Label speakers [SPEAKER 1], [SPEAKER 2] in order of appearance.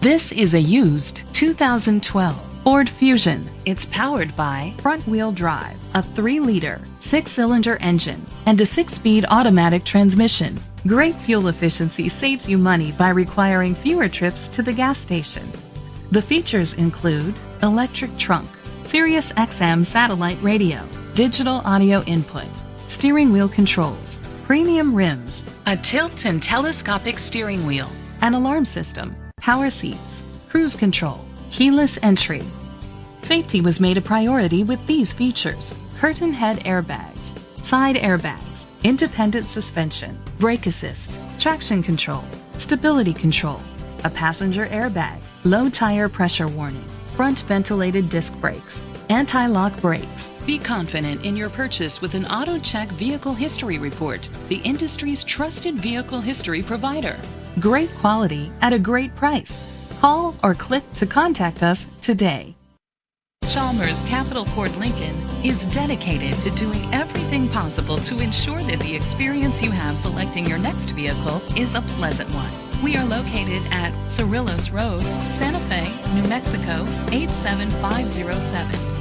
[SPEAKER 1] This is a used 2012 Ford Fusion. It's powered by front-wheel drive, a 3-liter, 6-cylinder engine, and a 6-speed automatic transmission. Great fuel efficiency saves you money by requiring fewer trips to the gas station. The features include electric trunk, Sirius XM satellite radio, digital audio input, steering wheel controls, premium rims, a tilt and telescopic steering wheel, an alarm system, power seats, cruise control, keyless entry. Safety was made a priority with these features: curtain head airbags, side airbags, independent suspension, brake assist, traction control, stability control, a passenger airbag, low tire pressure warning, front ventilated disc brakes, anti-lock brakes. Be confident in your purchase with an AutoCheck Vehicle History Report, the industry's trusted vehicle history provider. Great quality at a great price. Call or click to contact us today. Chalmers Capital Ford Lincoln is dedicated to doing everything possible to ensure that the experience you have selecting your next vehicle is a pleasant one. We are located at Cerrillos Road, Santa Fe, New Mexico 87507.